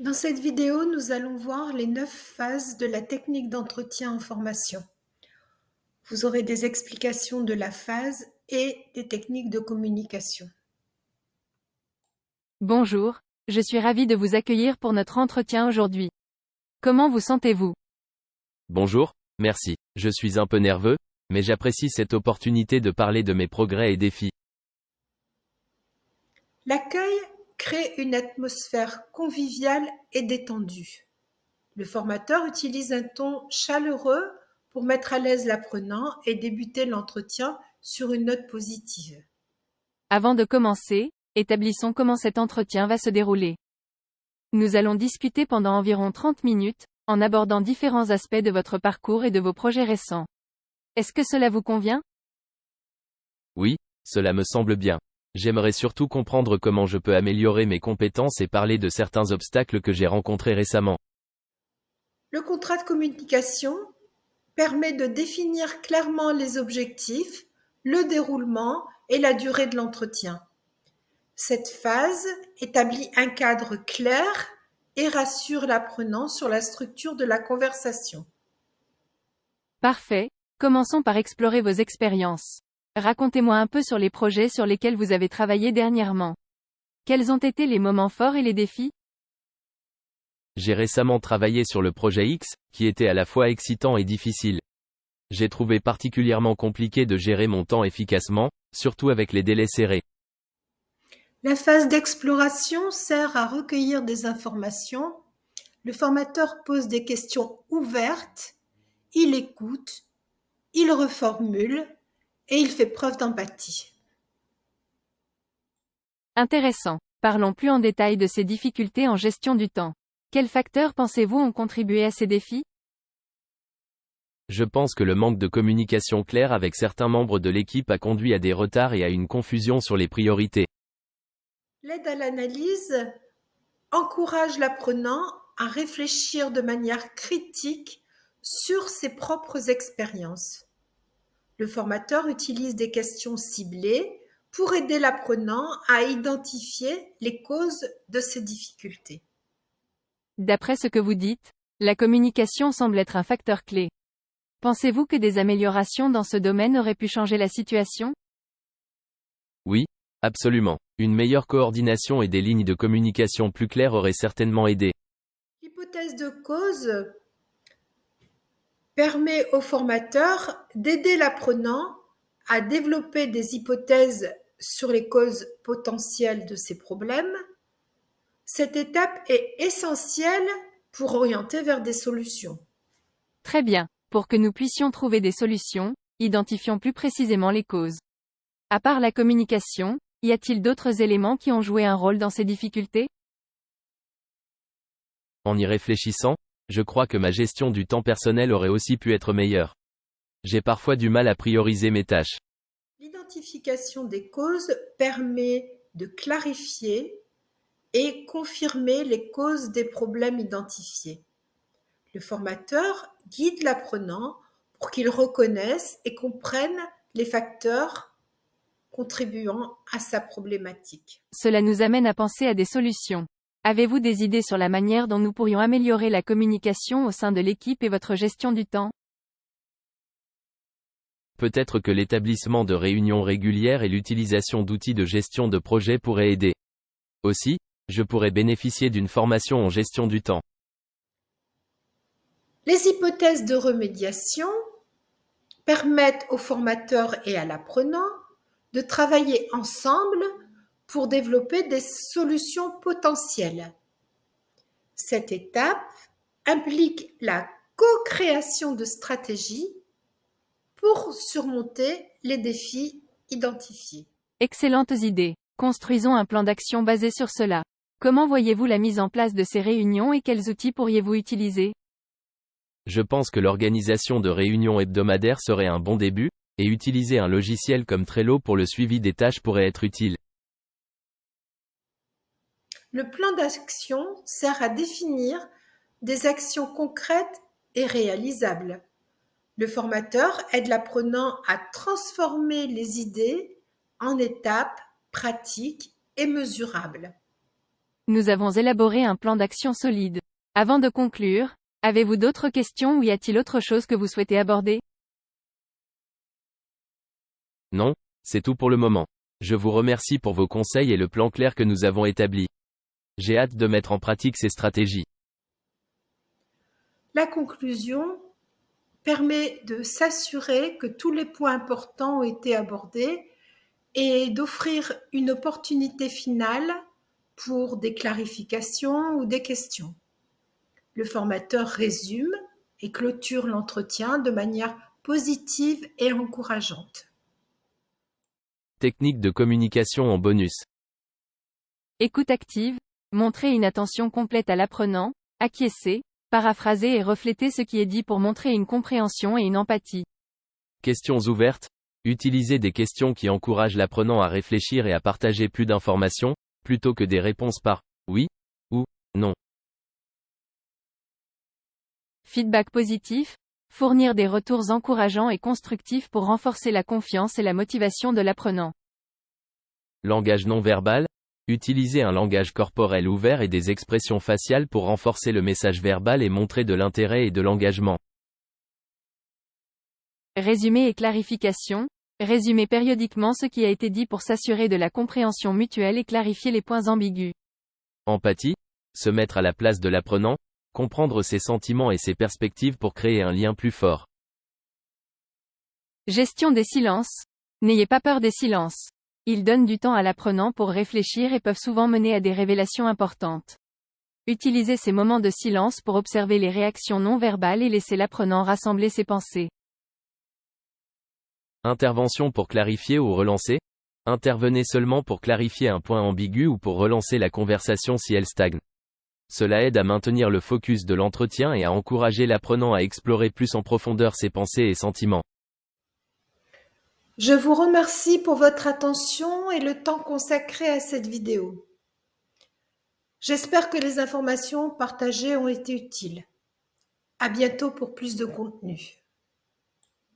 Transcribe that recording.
Dans cette vidéo, nous allons voir les 9 phases de la technique d'entretien en formation. Vous aurez des explications de la phase et des techniques de communication. Bonjour, je suis ravie de vous accueillir pour notre entretien aujourd'hui. Comment vous sentez-vous? Bonjour, merci. Je suis un peu nerveux, mais j'apprécie cette opportunité de parler de mes progrès et défis. L'accueil crée une atmosphère conviviale et détendue. Le formateur utilise un ton chaleureux pour mettre à l'aise l'apprenant et débuter l'entretien sur une note positive. Avant de commencer, établissons comment cet entretien va se dérouler. Nous allons discuter pendant environ 30 minutes, en abordant différents aspects de votre parcours et de vos projets récents. Est-ce que cela vous convient? Oui, cela me semble bien. J'aimerais surtout comprendre comment je peux améliorer mes compétences et parler de certains obstacles que j'ai rencontrés récemment. Le contrat de communication permet de définir clairement les objectifs, le déroulement et la durée de l'entretien. Cette phase établit un cadre clair et rassure l'apprenant sur la structure de la conversation. Parfait, commençons par explorer vos expériences. Racontez-moi un peu sur les projets sur lesquels vous avez travaillé dernièrement. Quels ont été les moments forts et les défis? J'ai récemment travaillé sur le projet X, qui était à la fois excitant et difficile. J'ai trouvé particulièrement compliqué de gérer mon temps efficacement, surtout avec les délais serrés. La phase d'exploration sert à recueillir des informations. Le formateur pose des questions ouvertes, il écoute, il reformule et il fait preuve d'empathie. Intéressant. Parlons plus en détail de ces difficultés en gestion du temps. Quels facteurs pensez-vous ont contribué à ces défis? Je pense que le manque de communication claire avec certains membres de l'équipe a conduit à des retards et à une confusion sur les priorités. L'aide à l'analyse encourage l'apprenant à réfléchir de manière critique sur ses propres expériences. Le formateur utilise des questions ciblées pour aider l'apprenant à identifier les causes de ses difficultés. D'après ce que vous dites, la communication semble être un facteur clé. Pensez-vous que des améliorations dans ce domaine auraient pu changer la situation? Oui, absolument. Une meilleure coordination et des lignes de communication plus claires auraient certainement aidé. L'hypothèse de cause permet au formateur d'aider l'apprenant à développer des hypothèses sur les causes potentielles de ses problèmes. Cette étape est essentielle pour orienter vers des solutions. Très bien. Pour que nous puissions trouver des solutions, identifions plus précisément les causes. À part la communication, y a-t-il d'autres éléments qui ont joué un rôle dans ces difficultés? En y réfléchissant, je crois que ma gestion du temps personnel aurait aussi pu être meilleure. J'ai parfois du mal à prioriser mes tâches. L'identification des causes permet de clarifier et confirmer les causes des problèmes identifiés. Le formateur guide l'apprenant pour qu'il reconnaisse et comprenne les facteurs contribuant à sa problématique. Cela nous amène à penser à des solutions. Avez-vous des idées sur la manière dont nous pourrions améliorer la communication au sein de l'équipe et votre gestion du temps? Peut-être que l'établissement de réunions régulières et l'utilisation d'outils de gestion de projet pourraient aider. Aussi, je pourrais bénéficier d'une formation en gestion du temps. Les hypothèses de remédiation permettent au formateur et à l'apprenant de travailler ensemble pour développer des solutions potentielles. Cette étape implique la co-création de stratégies pour surmonter les défis identifiés. Excellentes idées. Construisons un plan d'action basé sur cela. Comment voyez-vous la mise en place de ces réunions et quels outils pourriez-vous utiliser? Je pense que l'organisation de réunions hebdomadaires serait un bon début, et utiliser un logiciel comme Trello pour le suivi des tâches pourrait être utile. Le plan d'action sert à définir des actions concrètes et réalisables. Le formateur aide l'apprenant à transformer les idées en étapes pratiques et mesurables. Nous avons élaboré un plan d'action solide. Avant de conclure, avez-vous d'autres questions ou y a-t-il autre chose que vous souhaitez aborder? Non, c'est tout pour le moment. Je vous remercie pour vos conseils et le plan clair que nous avons établi. J'ai hâte de mettre en pratique ces stratégies. La conclusion permet de s'assurer que tous les points importants ont été abordés et d'offrir une opportunité finale pour des clarifications ou des questions. Le formateur résume et clôture l'entretien de manière positive et encourageante. Technique de communication en bonus. Écoute active, montrer une attention complète à l'apprenant, acquiescer, paraphraser et refléter ce qui est dit pour montrer une compréhension et une empathie. Questions ouvertes. Utilisez des questions qui encouragent l'apprenant à réfléchir et à partager plus d'informations, plutôt que des réponses par oui ou non. Feedback positif, fournir des retours encourageants et constructifs pour renforcer la confiance et la motivation de l'apprenant. Langage non verbal. Utilisez un langage corporel ouvert et des expressions faciales pour renforcer le message verbal et montrer de l'intérêt et de l'engagement. Résumé et clarification. Résumer périodiquement ce qui a été dit pour s'assurer de la compréhension mutuelle et clarifier les points ambigus. Empathie. Se mettre à la place de l'apprenant, comprendre ses sentiments et ses perspectives pour créer un lien plus fort. Gestion des silences. N'ayez pas peur des silences. Ils donnent du temps à l'apprenant pour réfléchir et peuvent souvent mener à des révélations importantes. Utilisez ces moments de silence pour observer les réactions non verbales et laisser l'apprenant rassembler ses pensées. Intervention pour clarifier ou relancer. Intervenez seulement pour clarifier un point ambigu ou pour relancer la conversation si elle stagne. Cela aide à maintenir le focus de l'entretien et à encourager l'apprenant à explorer plus en profondeur ses pensées et sentiments. Je vous remercie pour votre attention et le temps consacré à cette vidéo. J'espère que les informations partagées ont été utiles. À bientôt pour plus de contenu.